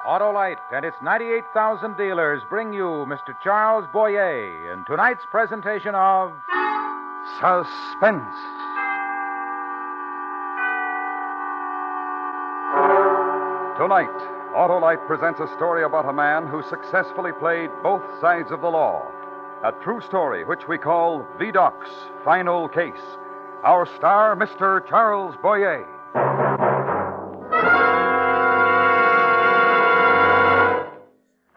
Autolite and its 98,000 dealers bring you Mr. Charles Boyer in tonight's presentation of Suspense. Tonight, Autolite presents a story about a man who successfully played both sides of the law. A true story which we call Verdocq's Final Case. Our star, Mr. Charles Boyer.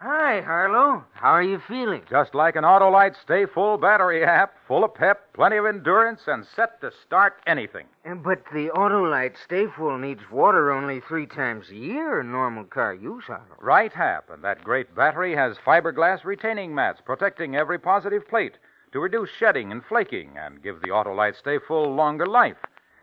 Hi, Harlow. How are you feeling? just like an Autolite Stay Full battery app, full of pep, plenty of endurance, and set to start anything. But the Autolite Stay Full needs water only 3 times a year in normal car use, Harlow. Right, Hap, and that great battery has fiberglass retaining mats protecting every positive plate to reduce shedding and flaking and give the Autolite Stay Full longer life,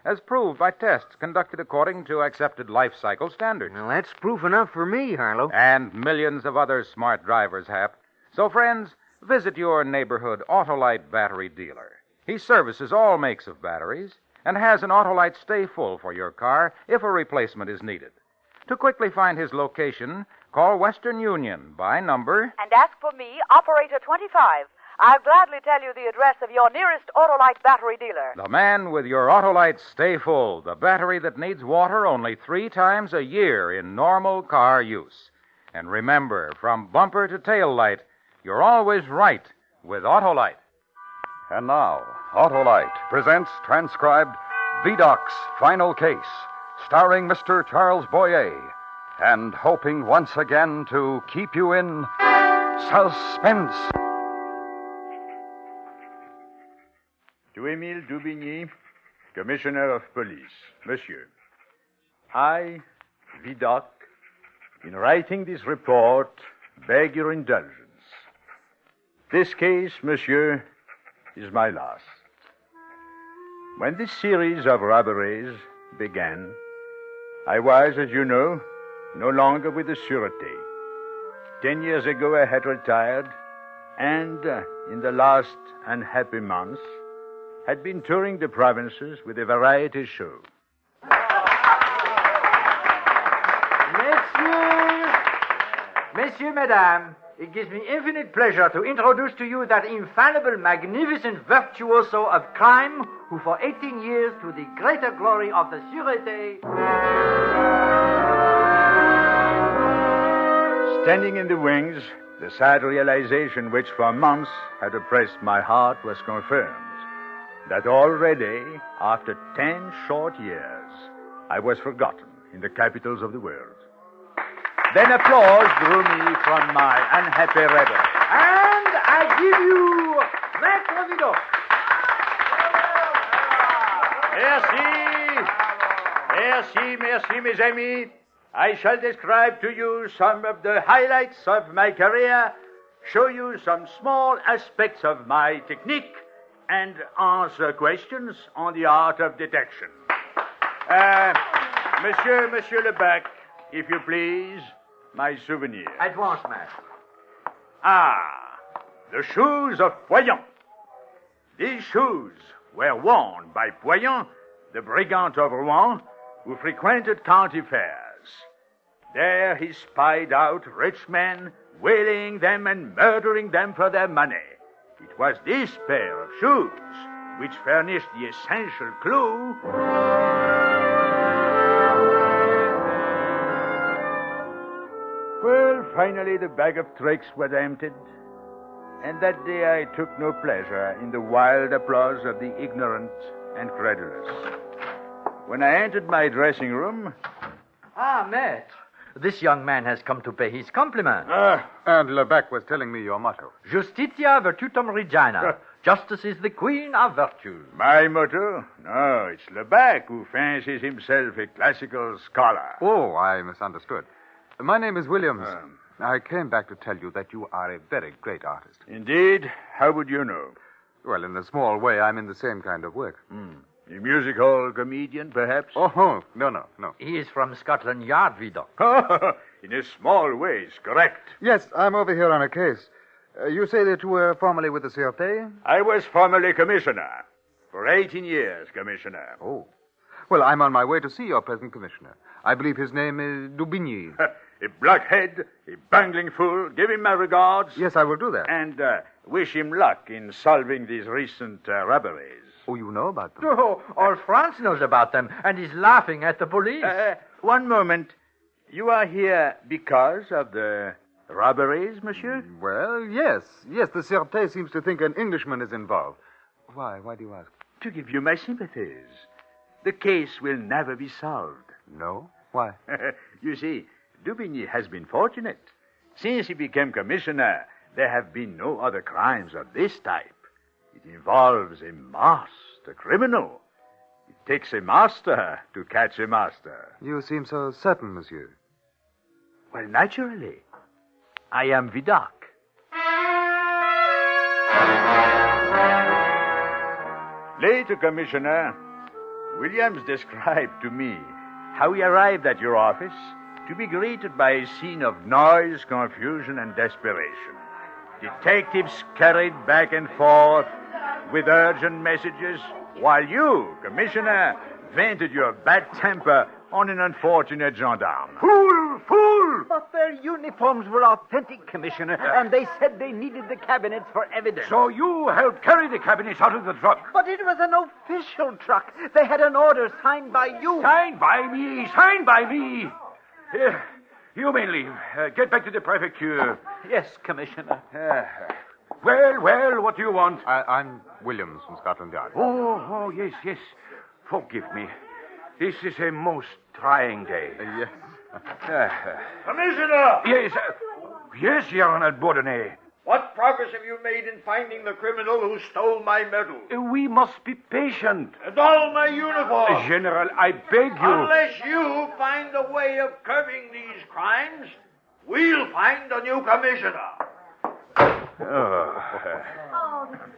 as proved by tests conducted according to accepted life cycle standards. Well, that's proof enough for me, Harlow. And millions of other smart drivers, Hap. So, friends, visit your neighborhood Autolite battery dealer. He services all makes of batteries and has an Autolite Stay Full for your car if a replacement is needed. To quickly find his location, call Western Union by number... And ask for me, Operator 25. I'll gladly tell you the address of your nearest Autolite battery dealer. The man with your Autolite Stay Full, the battery that needs water only 3 times a year in normal car use. And remember, from bumper to tail light, you're always right with Autolite. And now, Autolite presents transcribed Verdocq's Final Case, starring Mr. Charles Boyer, and hoping once again to keep you in suspense. To Émile Daubigny, Commissioner of Police. Monsieur, I, Verdocq, in writing this report, beg your indulgence. This case, monsieur, is my last. When this series of robberies began, I was, as you know, no longer with the Sûreté. 10 years ago, I had retired, and in the last unhappy months, had been touring the provinces with a variety show. Messieurs, Mesdames, it gives me infinite pleasure to introduce to you that infallible, magnificent virtuoso of crime who for 18 years, to the greater glory of the Sûreté... Standing in the wings, the sad realization which for months had oppressed my heart was confirmed. That already, after 10 short years, I was forgotten in the capitals of the world. Then applause drew me from my unhappy rebel. And I give you Maître Verdocq. Merci, mes amis. I shall describe to you some of the highlights of my career, show you some small aspects of my technique, and answer questions on the art of detection. Monsieur Lebec, if you please, my souvenir. At once, Maître. The shoes of Poyon. These shoes were worn by Poyon, the brigand of Rouen, who frequented county fairs. There he spied out rich men, wailing them and murdering them for their money. It was this pair of shoes which furnished the essential clue. Well, finally the bag of tricks was emptied, and that day I took no pleasure in the wild applause of the ignorant and credulous. When I entered my dressing room... Maître, this young man has come to pay his compliment. And Lebec was telling me your motto. Justitia virtutum regina. Justice is the queen of virtue. My motto? No, it's Lebec who fancies himself a classical scholar. Oh, I misunderstood. My name is Williams. I came back to tell you that you are a very great artist. Indeed? How would you know? Well, in a small way, I'm in the same kind of work. A music hall comedian, perhaps? Oh, no. He is from Scotland Yard, Verdocq. In a small way, it's correct. Yes, I'm over here on a case. You say that you were formerly with the Sûreté? I was formerly commissioner. For 18 years, Commissioner. Oh. Well, I'm on my way to see your present commissioner. I believe his name is Daubigny. A blockhead, a bungling fool. Give him my regards. Yes, I will do that. And wish him luck in solving these recent robberies. Oh, you know about them? Oh, all France knows about them and is laughing at the police. One moment. You are here because of the robberies, monsieur? Well, yes. Yes, the Sûreté seems to think an Englishman is involved. Why? Why do you ask? To give you my sympathies. The case will never be solved. No? Why? You see, Daubigny has been fortunate. Since he became commissioner, there have been no other crimes of this type. It involves a master criminal. It takes a master to catch a master. You seem so certain, monsieur. Well, naturally. I am Verdocq. Later, Commissioner, Williams described to me how he arrived at your office to be greeted by a scene of noise, confusion, and desperation. Detectives scurried back and forth with urgent messages, while you, Commissioner, vented your bad temper on an unfortunate gendarme. Fool! Fool! But their uniforms were authentic, Commissioner, and they said they needed the cabinets for evidence. So you helped carry the cabinets out of the truck? But it was an official truck. They had an order signed by you. Signed by me! Signed by me! You may leave. Get back to the prefecture. Yes, Commissioner. Well, what do you want? I'm Williams from Scotland Yard. Oh, yes. Forgive me. This is a most trying day. Yes. Commissioner! Yes, General Bourdonnais. What progress have you made in finding the criminal who stole my medal? We must be patient. And all my uniforms. General, I beg you. Unless you find a way of curbing these crimes, we'll find a new commissioner.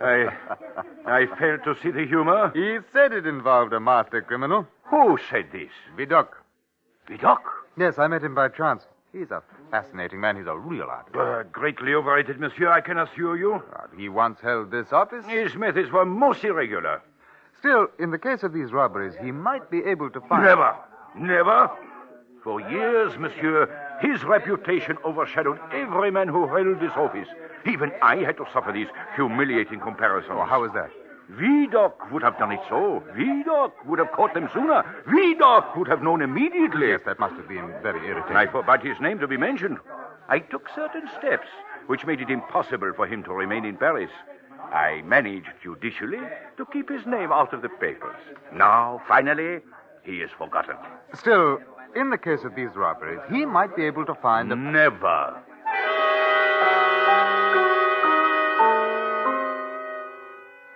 I fail to see the humor. He said it involved a master criminal. Who said this? Verdocq. Verdocq? Yes, I met him by chance. He's a fascinating man. He's a real artist. Greatly overrated, monsieur, I can assure you. He once held this office. His methods were most irregular. Still, in the case of these robberies, he might be able to find... Never. For years, monsieur, his reputation overshadowed every man who held this office. Even I had to suffer these humiliating comparisons. Oh, how is that? Verdocq would have done it so. Verdocq would have caught them sooner. Verdocq would have known immediately. Yes, that must have been very irritating. I forbade his name to be mentioned. I took certain steps which made it impossible for him to remain in Paris. I managed judicially to keep his name out of the papers. Now, finally, he is forgotten. Still, in the case of these robberies, he might be able to find... Never.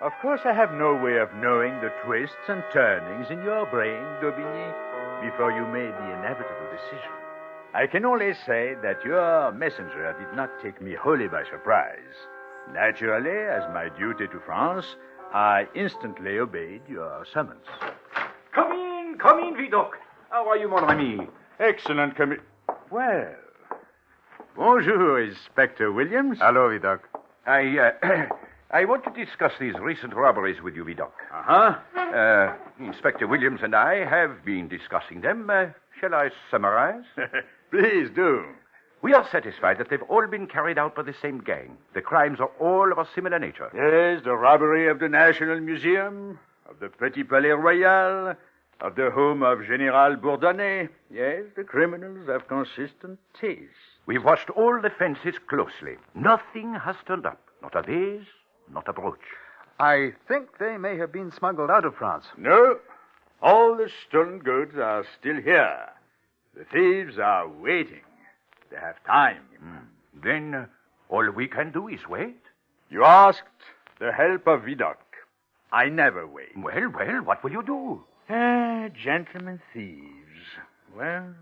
Of course, I have no way of knowing the twists and turnings in your brain, Daubigny, before you made the inevitable decision. I can only say that your messenger did not take me wholly by surprise. Naturally, as my duty to France, I instantly obeyed your summons. Come in, Verdocq. How are you, mon ami? Excellent Well, bonjour, Inspector Williams. Hello, Verdocq. I want to discuss these recent robberies with you, Verdocq. Uh-huh. Inspector Williams and I have been discussing them. Shall I summarize? Please do. We are satisfied that they've all been carried out by the same gang. The crimes are all of a similar nature. Yes, the robbery of the National Museum, of the Petit Palais Royal, of the home of General Bourdonnais. Yes, the criminals have consistent taste. We've watched all the fences closely. Nothing has turned up. Not a vase, not a brooch. I think they may have been smuggled out of France. No, all the stolen goods are still here. The thieves are waiting. They have time. Then all we can do is wait. You asked the help of Verdocq. I never wait. Well, what will you do? Gentlemen thieves. Well,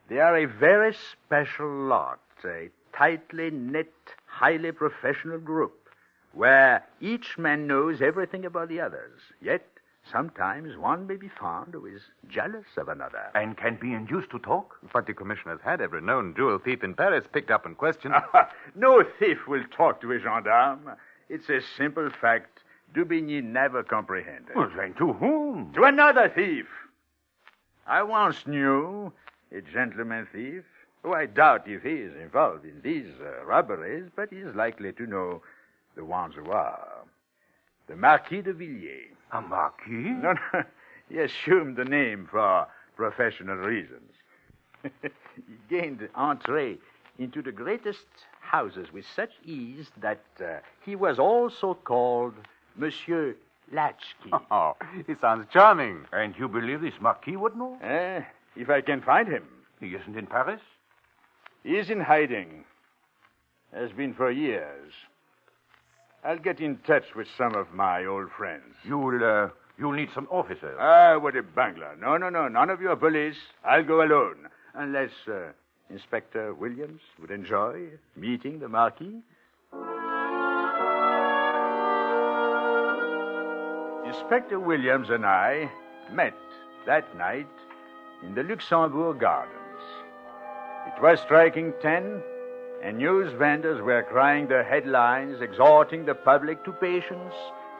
they are a very special lot, a tightly knit, highly professional group, where each man knows everything about the others. Yet, sometimes one may be found who is jealous of another. And can be induced to talk? But the commissioner's had every known jewel thief in Paris picked up and questioned. No thief will talk to a gendarme. It's a simple fact Dubigny never comprehended. Well, then to whom? To another thief. I once knew a gentleman thief who I doubt if he is involved in these robberies, but he is likely to know the ones who are. The Marquis de Villiers. A marquis? No. He assumed the name for professional reasons. He gained entree into the greatest houses with such ease that he was also called Monsieur Latchkey. Oh, he sounds charming. And you believe this marquis would know? If I can find him. He isn't in Paris? He is in hiding. Has been for years. I'll get in touch with some of my old friends. You'll need some officers. What a bungler. No. None of your police. I'll go alone. Unless Inspector Williams would enjoy meeting the Marquis. Inspector Williams and I met that night in the Luxembourg Gardens. It was striking 10, and news vendors were crying their headlines, exhorting the public to patience,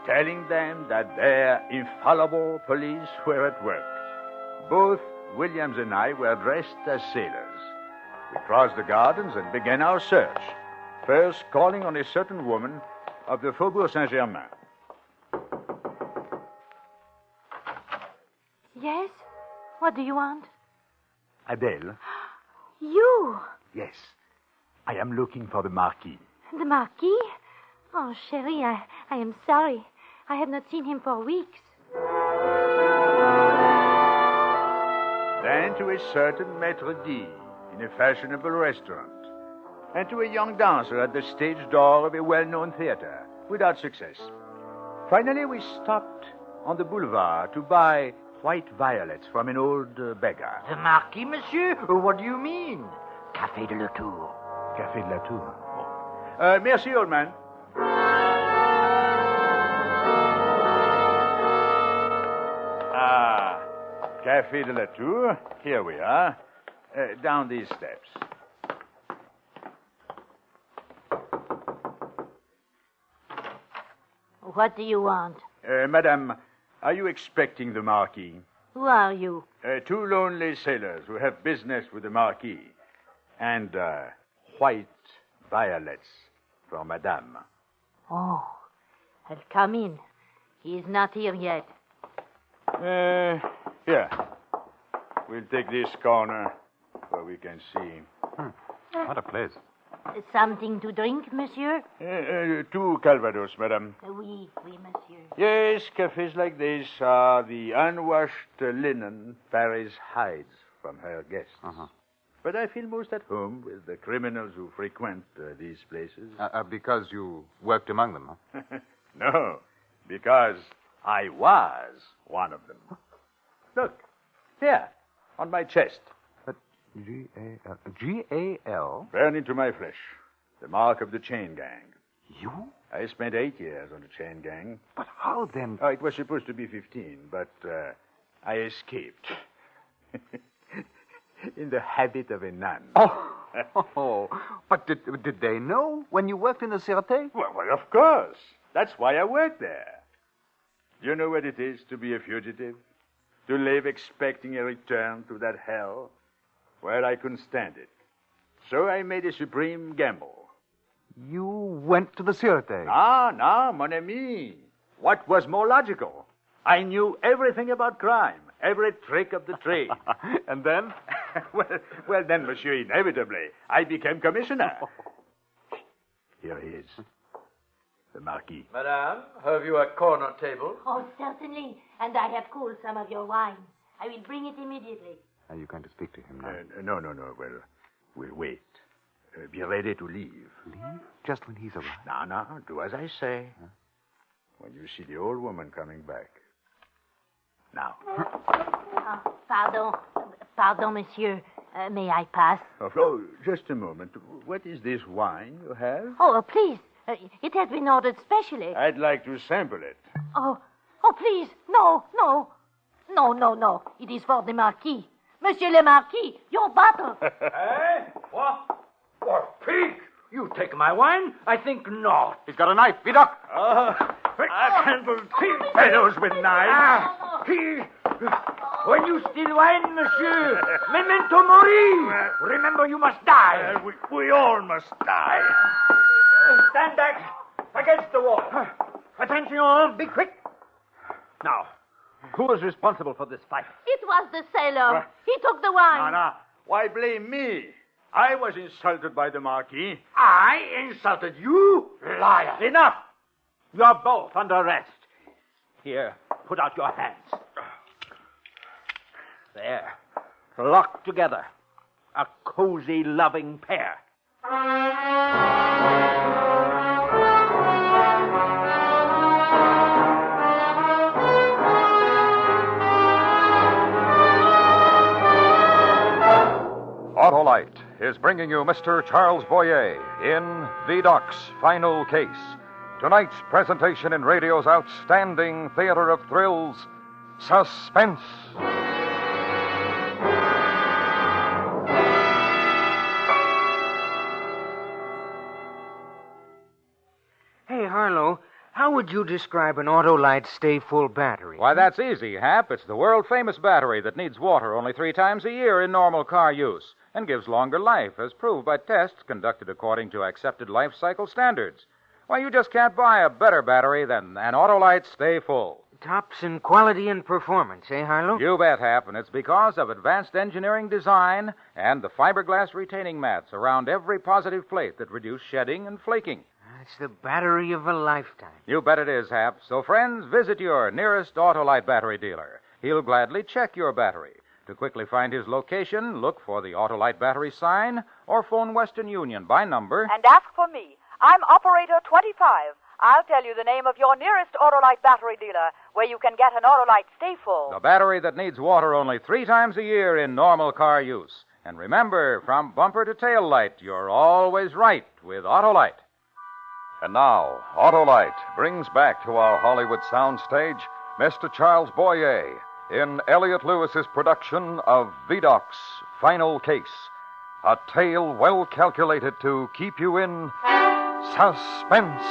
telling them that their infallible police were at work. Both Williams and I were dressed as sailors. We crossed the gardens and began our search, first calling on a certain woman of the Faubourg Saint-Germain. Yes? What do you want? Adele? You? Yes. I am looking for the Marquis. The Marquis? Oh, Cherie, I am sorry. I have not seen him for weeks. Then to a certain maître d' in a fashionable restaurant, and to a young dancer at the stage door of a well-known theater, without success. Finally, we stopped on the boulevard to buy white violets from an old beggar. The Marquis, monsieur? What do you mean? Café de la Tour. Café de la Tour. Oh. Merci, old man. Café de la Tour. Here we are. Down these steps. What do you want? Madame, are you expecting the Marquis? Who are you? 2 lonely sailors who have business with the Marquis. And white violets for Madame. Oh, I'll come in. He is not here yet. Here. We'll take this corner where we can see. What a place. Something to drink, monsieur? 2 Calvados, madame. Oui, monsieur. Yes, cafes like this are the unwashed linen Paris hides from her guests. Uh-huh. But I feel most at home with the criminals who frequent these places. Because you worked among them, huh? No, because I was one of them. Look, here, on my chest. G-A-L. G-A-L? Burned into my flesh. The mark of the chain gang. You? I spent 8 years on the chain gang. But how then? Oh, it was supposed to be 15, but I escaped. In the habit of a nun. Oh. But did they know when you worked in the Sûreté? Well, of course. That's why I worked there. Do you know what it is to be a fugitive? To live expecting a return to that hell? Well, I couldn't stand it. So I made a supreme gamble. You went to the Sûreté? No, mon ami. What was more logical? I knew everything about crime, every trick of the trade. And then? well, then, monsieur, inevitably, I became commissioner. Here he is. The Marquis. Madame, have you a corner table? Oh, certainly. And I have cooled some of your wines. I will bring it immediately. Are you going to speak to him now? No. Well, we'll wait. Be ready to leave. Leave? Just when he's arrived? No. Do as I say. Huh? When you see the old woman coming back. Now. Pardon, monsieur. May I pass? Oh, just a moment. What is this wine you have? Oh, please. It has been ordered specially. I'd like to sample it. Oh, please. No. It is for the Marquis. Monsieur le Marquis, your bottle. Eh? What? What, pig? You take my wine? I think not. He's got a knife. Vidocq! I handle two fellows with knives. When you steal wine, monsieur, memento mori. Remember, you must die. We all must die. Stand back against the wall. Attention, be quick. Now, who is responsible for this fight? It was the sailor. He took the wine. No. Why blame me? I was insulted by the Marquis. I insulted you? Liar. Enough! You're both under arrest. Here, put out your hands. There. Locked together. A cozy, loving pair. Autolite is bringing you Mr. Charles Boyer in Verdocq's Final Case. Tonight's presentation in radio's outstanding theater of thrills, Suspense. Hey, Harlow, how would you describe an Autolite Stay Full battery? Why, that's easy, Hap. It's the world-famous battery that needs water only 3 times a year in normal car use and gives longer life, as proved by tests conducted according to accepted life cycle standards. Why, you just can't buy a better battery than an Autolite Stay Full. Tops in quality and performance, eh, Harlow? You bet, Hap, and it's because of advanced engineering design and the fiberglass retaining mats around every positive plate that reduce shedding and flaking. It's the battery of a lifetime. You bet it is, Hap. So, friends, visit your nearest Autolite battery dealer. He'll gladly check your battery. To quickly find his location, look for the Autolite battery sign or phone Western Union by number. And ask for me. I'm Operator 25. I'll tell you the name of your nearest Autolite battery dealer where you can get an Autolite Stay Full. The battery that needs water only 3 times a year in normal car use. And remember, from bumper to tail light, you're always right with Autolite. And now, Autolite brings back to our Hollywood soundstage Mr. Charles Boyer in Elliot Lewis's production of Verdocq's Final Case, a tale well calculated to keep you in suspense.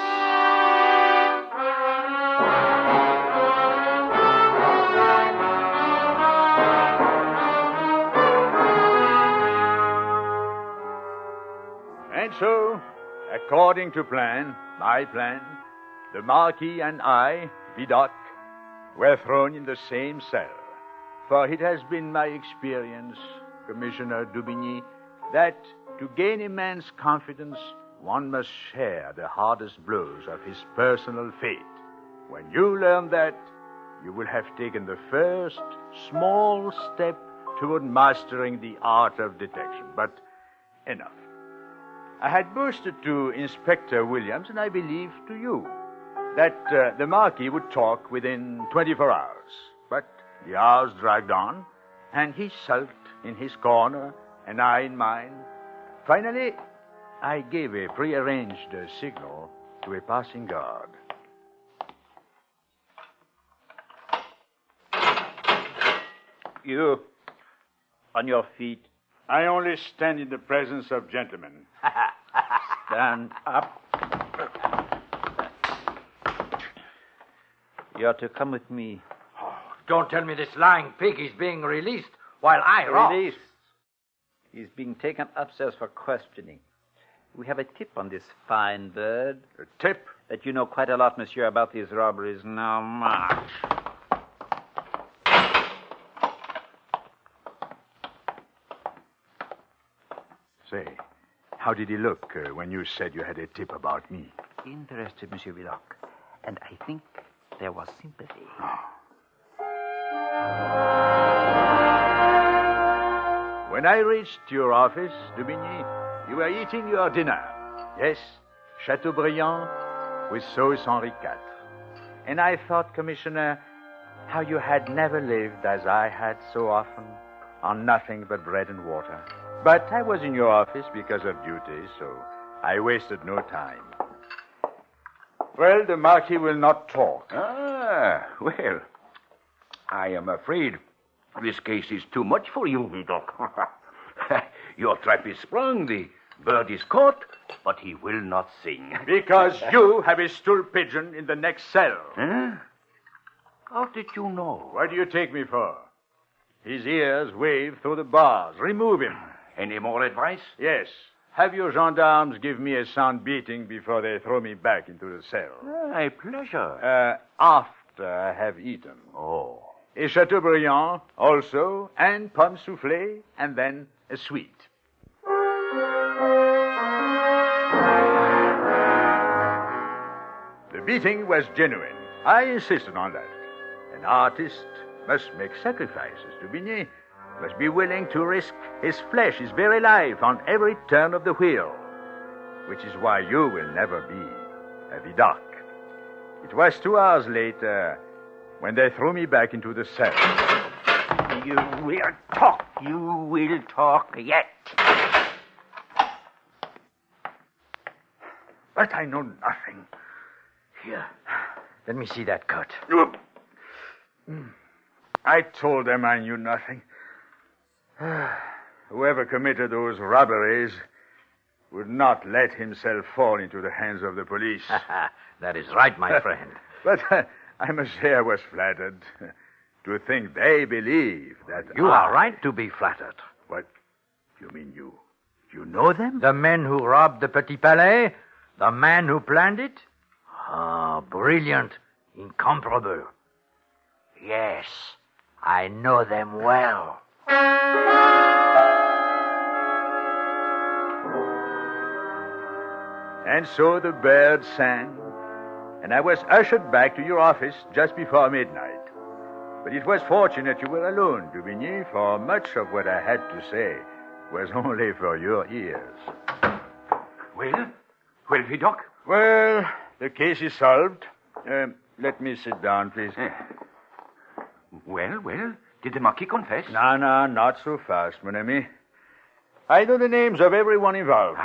And so, according to my plan, the Marquis and I, Verdocq, were thrown in the same cell. For it has been my experience, Commissioner Dubigny, that to gain a man's confidence, one must share the hardest blows of his personal fate. When you learn that, you will have taken the first small step toward mastering the art of detection. But enough. I had boasted to Inspector Williams, and I believe to you, that the Marquis would talk within 24 hours. But the hours dragged on, and he sulked in his corner, and I in mine. Finally, I gave a prearranged signal to a passing guard. You, on your feet. I only stand in the presence of gentlemen. Stand up. You're to come with me. Oh, don't tell me this lying pig is being released while I rot. Released. He's being taken upstairs for questioning. We have a tip on this fine bird. A tip? That you know quite a lot, monsieur, about these robberies. Now, march. Say, how did he look when you said you had a tip about me? Interested, Monsieur Verdocq. And I think there was sympathy. When I reached your office, Dubigny, you were eating your dinner. Yes, Chateaubriand with sauce Henri IV. And I thought, Commissioner, how you had never lived as I had so often, on nothing but bread and water. But I was in your office because of duty, so I wasted no time. Well, the Marquis will not talk. Well, I am afraid this case is too much for you, Verdocq. Your trap is sprung. The Bird is caught, but he will not sing. Because you have a stool pigeon in the next cell. Huh? How did you know? What do you take me for? His ears wave through the bars. Remove him. Any more advice? Yes. Have your gendarmes give me a sound beating before they throw me back into the cell. A pleasure. After I have eaten. Oh. A Chateaubriand also, and pomme soufflé, and then a sweet. The beating was genuine. I insisted on that. An artist must make sacrifices. Dubigny must be willing to risk his flesh, his very life, on every turn of the wheel. Which is why you will never be a Verdocq. It was 2 hours later when they threw me back into the cell. You will talk. You will talk yet. But I know nothing. Here. Let me see that cut. I told them I knew nothing. Whoever committed those robberies would not let himself fall into the hands of the police. That is right, my friend. But I must say I was flattered to think they believe that You are right to be flattered. What? You mean you know them? The men who robbed the Petit Palais? The man who planned it? Ah, brilliant. Incomparable. Yes, I know them well. And so the birds sang, and I was ushered back to your office just before midnight. But it was fortunate you were alone, Dubigny, for much of what I had to say was only for your ears. Well, Verdocq? Well, the case is solved. Let me sit down, please. Well, did the Marquis confess? No, not so fast, mon ami. I know the names of everyone involved.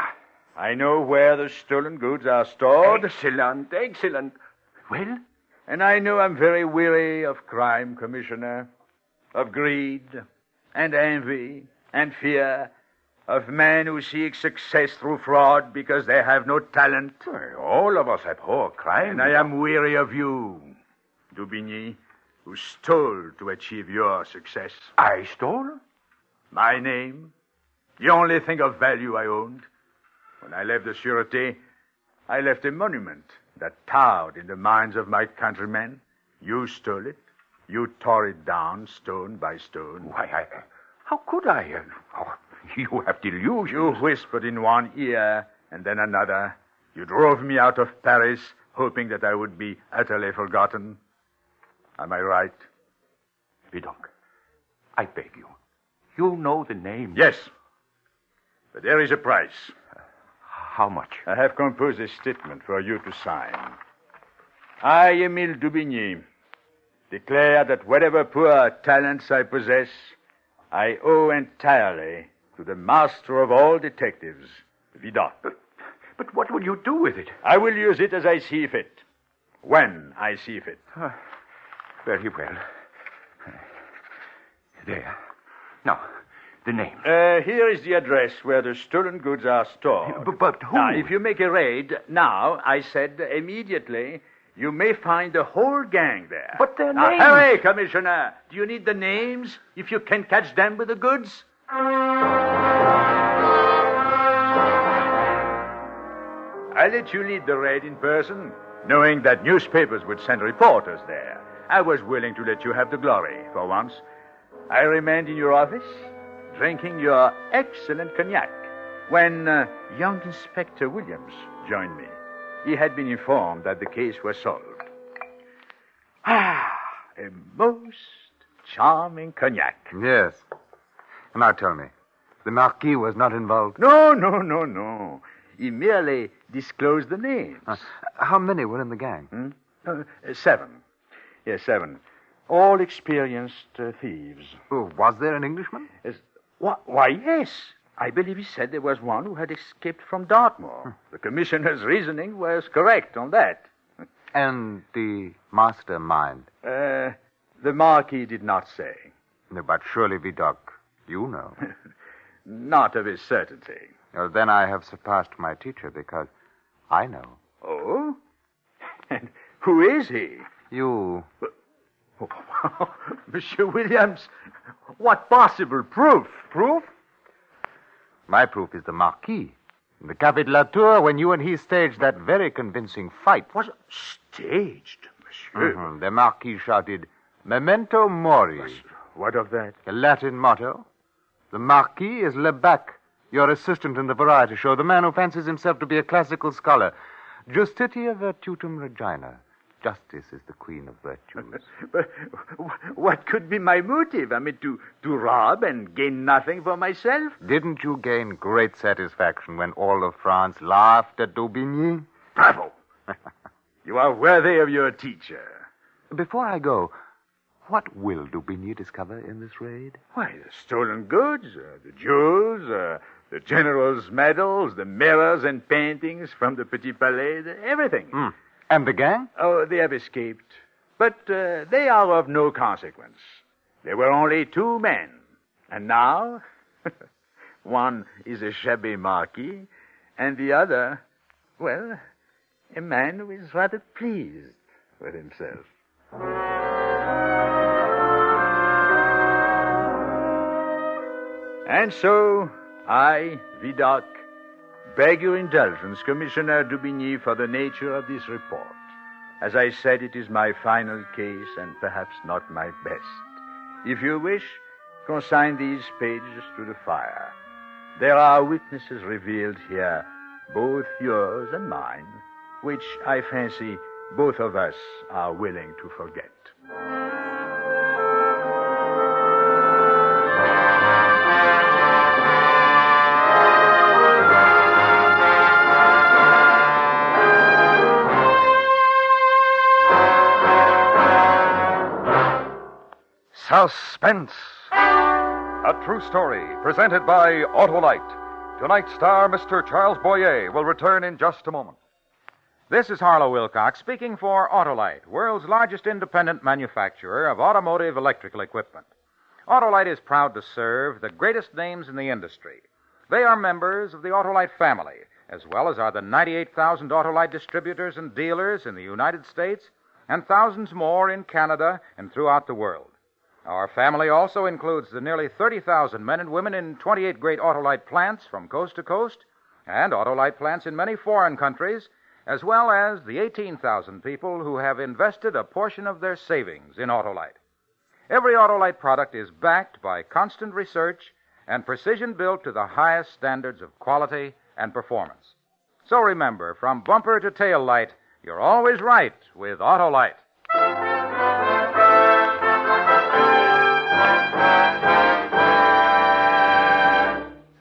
I know where the stolen goods are stored. Excellent. Well? And I know I'm very weary of crime, Commissioner. Of greed, and envy, and fear. Of men who seek success through fraud because they have no talent. All of us abhor crime. And I am weary of you, Dubigny, who stole to achieve your success. I stole? My name, the only thing of value I owned. When I left the Sûreté, I left a monument that towered in the minds of my countrymen. You stole it. You tore it down, stone by stone. Why, how could I? You have delusions. You whispered in one ear and then another. You drove me out of Paris, hoping that I would be utterly forgotten. Am I right? Verdocq, I beg you. You know the name. Yes. But there is a price. How much? I have composed a statement for you to sign. I, Émile Dubigny, declare that whatever poor talents I possess, I owe entirely to the master of all detectives, Verdocq. But what will you do with it? I will use it as I see fit. When I see fit. Very well. There. Now, the name. Here is the address where the stolen goods are stored. But who? Now, if you make a raid, now, I said immediately, you may find the whole gang there. But their now, names... hurry, Commissioner. Do you need the names, if you can catch them with the goods? I let you lead the raid in person, knowing that newspapers would send reporters there. I was willing to let you have the glory, for once. I remained in your office, drinking your excellent cognac, when young Inspector Williams joined me. He had been informed that the case was solved. A most charming cognac. Yes. Now tell me, the Marquis was not involved? No. He merely disclosed the names. How many were in the gang? 7. Yes, 7. All experienced thieves. Oh, was there an Englishman? Why, yes. I believe he said there was one who had escaped from Dartmoor. The commissioner's reasoning was correct on that. And the mastermind? The Marquis did not say. No, but surely, Verdocq, you know. Not of a certainty. Well, then I have surpassed my teacher because I know. Oh? And who is he? You. Monsieur Williams, what possible proof? Proof? My proof is the Marquis. In the Café de la Tour, when you and he staged that very convincing fight. Was staged, monsieur? Mm-hmm. The Marquis shouted, Memento Mori. What of that? A Latin motto. The Marquis is Lebec, your assistant in the variety show, the man who fancies himself to be a classical scholar. Justitia virtutum regina. Justice is the queen of virtues. But what could be my motive? I mean, to rob and gain nothing for myself? Didn't you gain great satisfaction when all of France laughed at Daubigny? Bravo! You are worthy of your teacher. Before I go, what will Daubigny discover in this raid? Why, the stolen goods, the jewels, the general's medals, the mirrors and paintings from the Petit Palais, everything. Mm. And the gang? Oh, they have escaped. But they are of no consequence. There were only 2 men. And now, one is a shabby marquis, and the other, well, a man who is rather pleased with himself. And so, I, Vidocq, beg your indulgence, Commissioner Daubigny, for the nature of this report. As I said, it is my final case and perhaps not my best. If you wish, consign these pages to the fire. There are witnesses revealed here, both yours and mine, which I fancy both of us are willing to forget. Suspense. A true story presented by Autolite. Tonight's star, Mr. Charles Boyer, will return in just a moment. This is Harlow Wilcox speaking for Autolite, world's largest independent manufacturer of automotive electrical equipment. Autolite is proud to serve the greatest names in the industry. They are members of the Autolite family, as well as are the 98,000 Autolite distributors and dealers in the United States and thousands more in Canada and throughout the world. Our family also includes the nearly 30,000 men and women in 28 great Autolite plants from coast to coast and Autolite plants in many foreign countries, as well as the 18,000 people who have invested a portion of their savings in Autolite. Every Autolite product is backed by constant research and precision built to the highest standards of quality and performance. So remember, from bumper to tail light, you're always right with Autolite.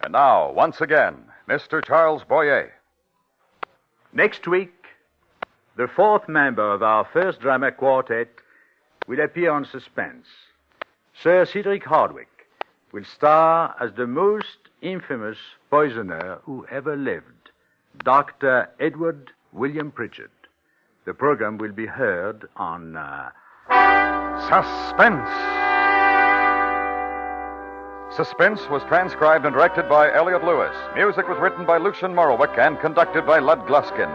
And now, once again, Mr. Charles Boyer. Next week, the 4th member of our first drama quartet will appear on Suspense. Sir Cedric Hardwicke will star as the most infamous poisoner who ever lived, Dr. Edward William Pritchard. The program will be heard on Suspense. Suspense was transcribed and directed by Elliot Lewis. Music was written by Lucian Morowick and conducted by Lud Gluskin.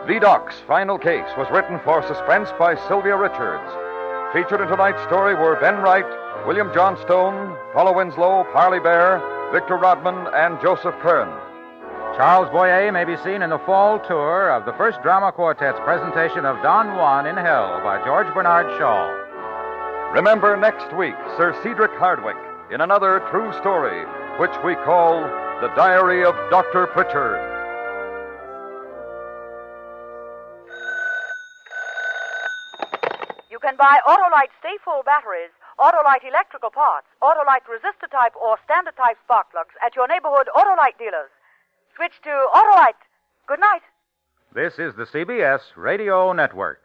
Vidocq's Final Case was written for Suspense by Sylvia Richards. Featured in tonight's story were Ben Wright, William Johnstone, Paula Winslow, Parley Bear, Victor Rodman, and Joseph Kern. Charles Boyer may be seen in the fall tour of the First Drama Quartet's presentation of Don Juan in Hell by George Bernard Shaw. Remember next week, Sir Cedric Hardwicke in another true story, which we call The Diary of Dr. Pritchard. You can buy Autolite Stay-Full batteries, Autolite electrical parts, Autolite resistor-type or standard-type spark plugs at your neighborhood Autolite dealers. Switch to Autolite. Good night. This is the CBS Radio Network.